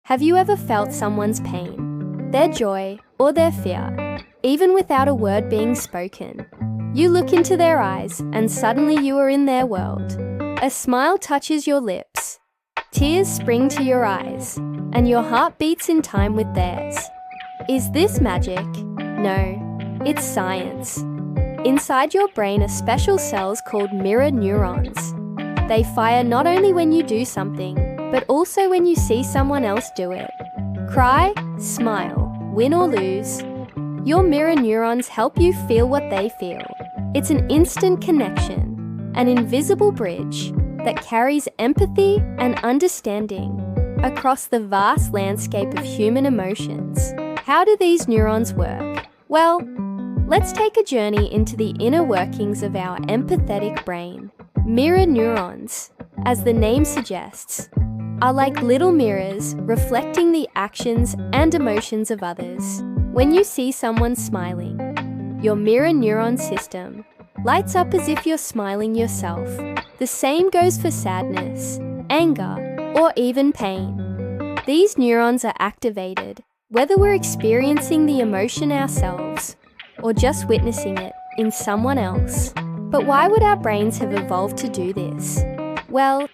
Have you ever felt someone's pain, their joy, or their fear, even without a word being spoken? You look into their eyes and suddenly you are in their world. A smile touches your lips, tears spring to your eyes, and your heart beats in time with theirs. Is this magic? No, it's science. Inside your brain are special cells called mirror neurons. They fire not only when you do something, but also when you see someone else do it. Cry, smile, win or lose. Your mirror neurons help you feel what they feel. It's an instant connection, an invisible bridge that carries empathy and understanding across the vast landscape of human emotions. How do these neurons work? Well, let's take a journey into the inner workings of our empathetic brain. Mirror neurons, as the name suggests, are like little mirrors reflecting the actions and emotions of others. When you see someone smiling, your mirror neuron system lights up as if you're smiling yourself. The same goes for sadness, anger, or even pain. These neurons are activated whether we're experiencing the emotion ourselves or just witnessing it in someone else. But why would our brains have evolved to do this? Well,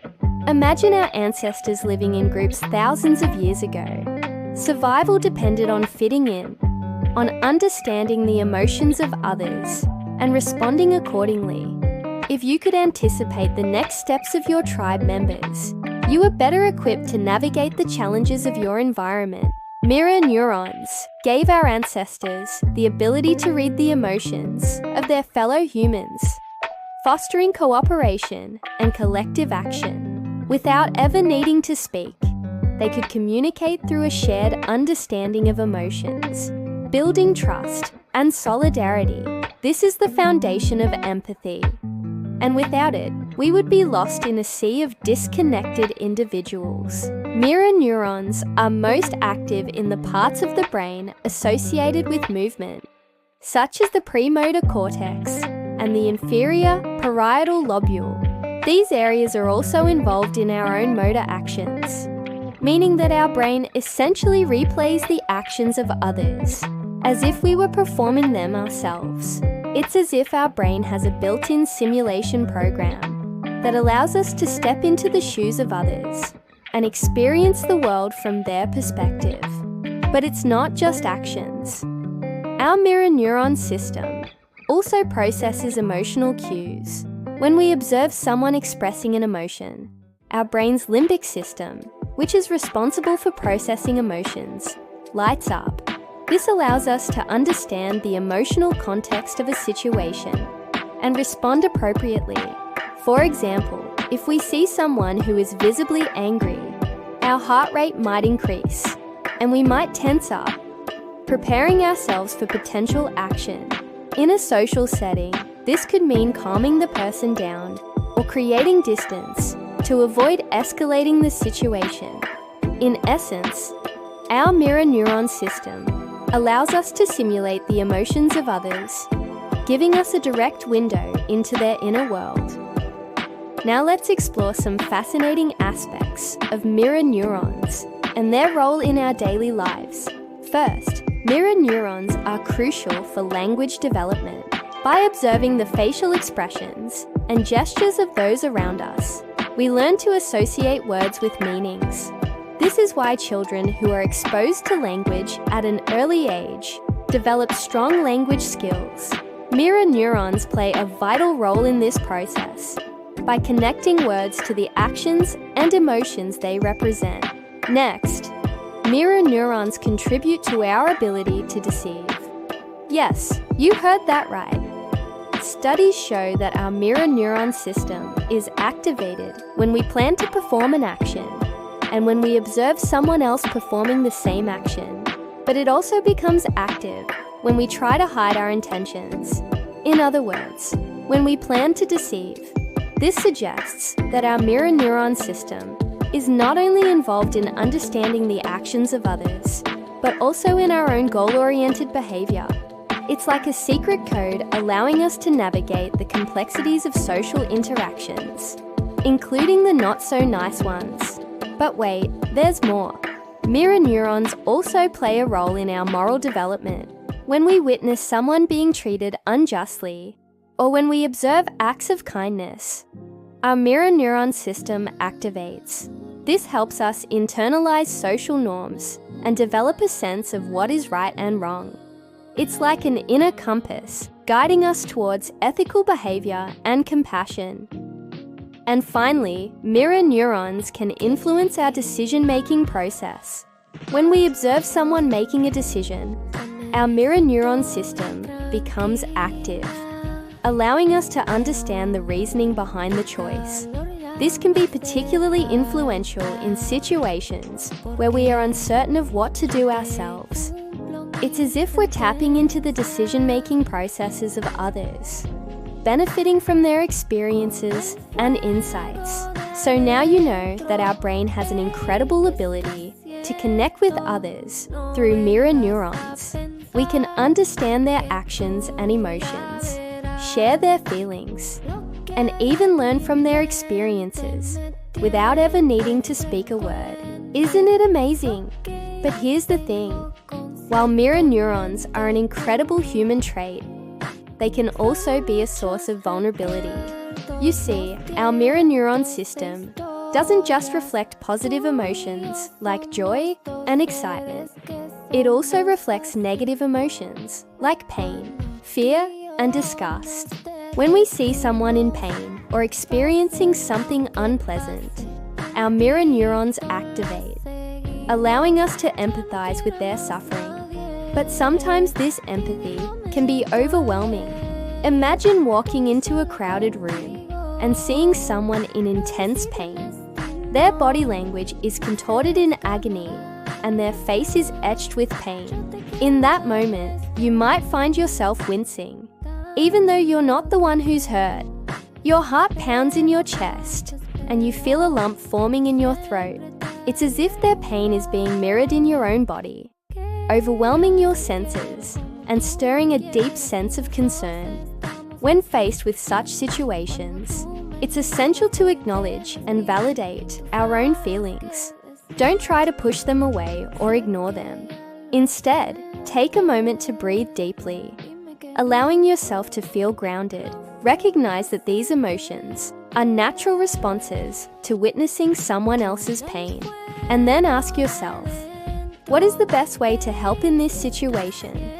imagine our ancestors living in groups thousands of years ago. Survival depended on fitting in, on understanding the emotions of others, and responding accordingly. If you could anticipate the next steps of your tribe members, you were better equipped to navigate the challenges of your environment. Mirror neurons gave our ancestors the ability to read the emotions of their fellow humans, fostering cooperation and collective action. Without ever needing to speak, they could communicate through a shared understanding of emotions, building trust and solidarity. This is the foundation of empathy. And without it, we would be lost in a sea of disconnected individuals. Mirror neurons are most active in the parts of the brain associated with movement, such as the premotor cortex and the inferior parietal lobule. These areas are also involved in our own motor actions, meaning that our brain essentially replays the actions of others, as if we were performing them ourselves. It's as if our brain has a built-in simulation program that allows us to step into the shoes of others and experience the world from their perspective. But it's not just actions. Our mirror neuron system also processes emotional cues. When we observe someone expressing an emotion, our brain's limbic system, which is responsible for processing emotions, lights up. This allows us to understand the emotional context of a situation and respond appropriately. For example, if we see someone who is visibly angry, our heart rate might increase and we might tense up, preparing ourselves for potential action. In a social setting, this could mean calming the person down or creating distance to avoid escalating the situation. In essence, our mirror neuron system allows us to simulate the emotions of others, giving us a direct window into their inner world. Now let's explore some fascinating aspects of mirror neurons and their role in our daily lives. First, mirror neurons are crucial for language development. By observing the facial expressions and gestures of those around us, we learn to associate words with meanings. This is why children who are exposed to language at an early age develop strong language skills. Mirror neurons play a vital role in this process by connecting words to the actions and emotions they represent. Next, mirror neurons contribute to our ability to deceive. Yes, you heard that right. Studies show that our mirror neuron system is activated when we plan to perform an action and when we observe someone else performing the same action. But it also becomes active when we try to hide our intentions. In other words, when we plan to deceive. This suggests that our mirror neuron system is not only involved in understanding the actions of others, but also in our own goal-oriented behavior. It's like a secret code allowing us to navigate the complexities of social interactions, including the not-so-nice ones. But wait, there's more. Mirror neurons also play a role in our moral development. When we witness someone being treated unjustly, or when we observe acts of kindness, our mirror neuron system activates. This helps us internalize social norms and develop a sense of what is right and wrong. It's like an inner compass, guiding us towards ethical behavior and compassion. And finally, mirror neurons can influence our decision-making process. When we observe someone making a decision, our mirror neuron system becomes active, allowing us to understand the reasoning behind the choice. This can be particularly influential in situations where we are uncertain of what to do ourselves. It's as if we're tapping into the decision-making processes of others, benefiting from their experiences and insights. So now you know that our brain has an incredible ability to connect with others through mirror neurons. We can understand their actions and emotions, share their feelings, and even learn from their experiences without ever needing to speak a word. Isn't it amazing? But here's the thing. While mirror neurons are an incredible human trait, they can also be a source of vulnerability. You see, our mirror neuron system doesn't just reflect positive emotions like joy and excitement. It also reflects negative emotions like pain, fear, and disgust. When we see someone in pain or experiencing something unpleasant, our mirror neurons activate, allowing us to empathize with their suffering. But sometimes this empathy can be overwhelming. Imagine walking into a crowded room and seeing someone in intense pain. Their body language is contorted in agony and their face is etched with pain. In that moment, you might find yourself wincing, even though you're not the one who's hurt. Your heart pounds in your chest and you feel a lump forming in your throat. It's as if their pain is being mirrored in your own body, overwhelming your senses and stirring a deep sense of concern. When faced with such situations, it's essential to acknowledge and validate our own feelings. Don't try to push them away or ignore them. Instead, take a moment to breathe deeply, allowing yourself to feel grounded. Recognize that these emotions are natural responses to witnessing someone else's pain, and then ask yourself, what is the best way to help in this situation?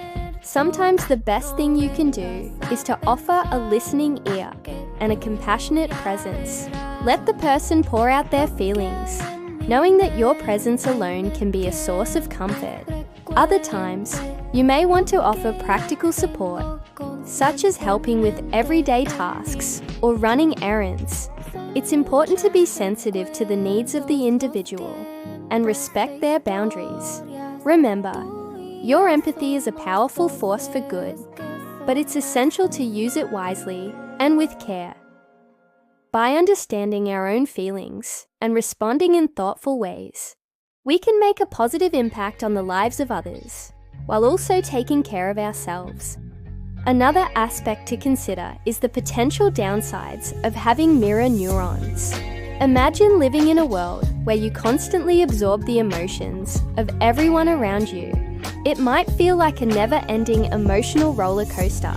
Sometimes the best thing you can do is to offer a listening ear and a compassionate presence. Let the person pour out their feelings, knowing that your presence alone can be a source of comfort. Other times, you may want to offer practical support, such as helping with everyday tasks or running errands. It's important to be sensitive to the needs of the individual and respect their boundaries. Remember, your empathy is a powerful force for good, but it's essential to use it wisely and with care. By understanding our own feelings and responding in thoughtful ways, we can make a positive impact on the lives of others, while also taking care of ourselves. Another aspect to consider is the potential downsides of having mirror neurons. Imagine living in a world where you constantly absorb the emotions of everyone around you. It might feel like a never-ending emotional roller coaster.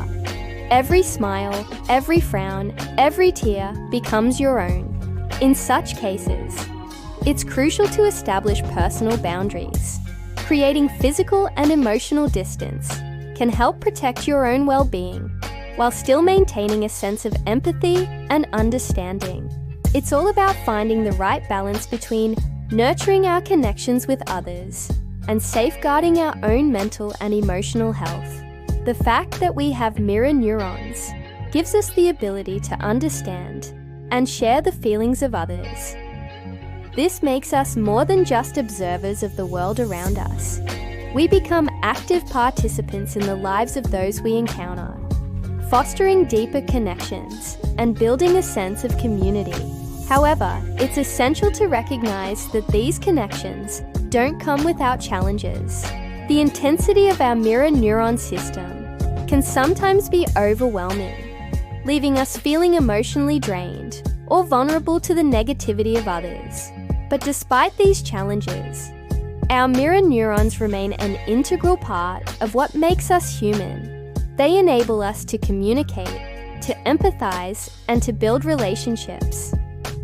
Every smile, every frown, every tear becomes your own. In such cases, it's crucial to establish personal boundaries. Creating physical and emotional distance can help protect your own well-being while still maintaining a sense of empathy and understanding. It's all about finding the right balance between nurturing our connections with others and safeguarding our own mental and emotional health. The fact that we have mirror neurons gives us the ability to understand and share the feelings of others. This makes us more than just observers of the world around us. We become active participants in the lives of those we encounter, fostering deeper connections and building a sense of community. However, it's essential to recognize that these connections don't come without challenges. The intensity of our mirror neuron system can sometimes be overwhelming, leaving us feeling emotionally drained or vulnerable to the negativity of others. But despite these challenges, Our mirror neurons remain an integral part of what makes us human. They enable us to communicate, to empathize, and to build relationships.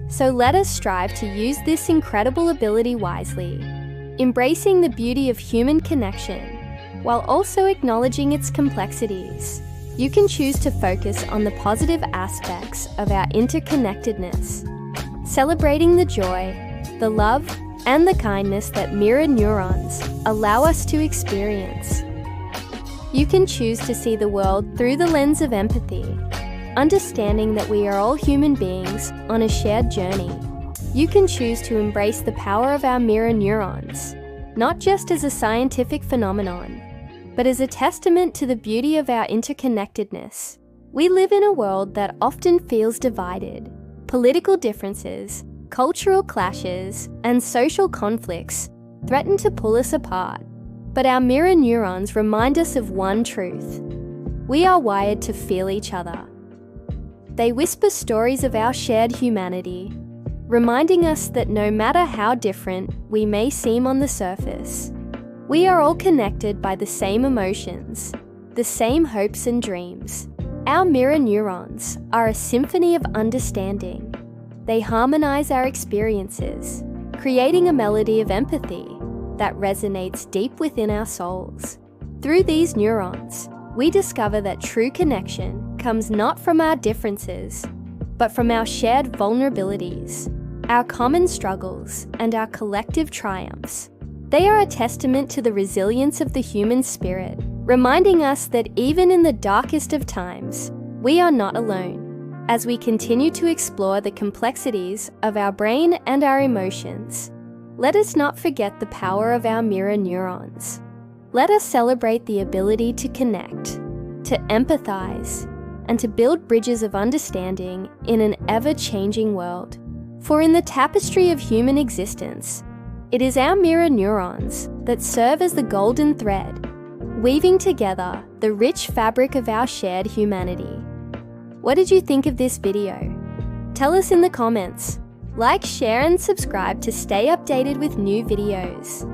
So let us strive to use this incredible ability wisely, embracing the beauty of human connection, while also acknowledging its complexities. You can choose to focus on the positive aspects of our interconnectedness, celebrating the joy, the love, and the kindness that mirror neurons allow us to experience. You can choose to see the world through the lens of empathy, understanding that we are all human beings on a shared journey. You can choose to embrace the power of our mirror neurons, not just as a scientific phenomenon, but as a testament to the beauty of our interconnectedness. We live in a world that often feels divided. Political differences, cultural clashes, and social conflicts threaten to pull us apart. But our mirror neurons remind us of one truth: we are wired to feel each other. They whisper stories of our shared humanity, reminding us that no matter how different we may seem on the surface, we are all connected by the same emotions, the same hopes and dreams. Our mirror neurons are a symphony of understanding. They harmonize our experiences, creating a melody of empathy that resonates deep within our souls. Through these neurons, we discover that true connection comes not from our differences, but from our shared vulnerabilities, our common struggles, and our collective triumphs. They are a testament to the resilience of the human spirit, reminding us that even in the darkest of times, we are not alone. As we continue to explore the complexities of our brain and our emotions, let us not forget the power of our mirror neurons. Let us celebrate the ability to connect, to empathize, and to build bridges of understanding in an ever-changing world. For in the tapestry of human existence, it is our mirror neurons that serve as the golden thread, weaving together the rich fabric of our shared humanity. What did you think of this video? Tell us in the comments. Like, share, and subscribe to stay updated with new videos.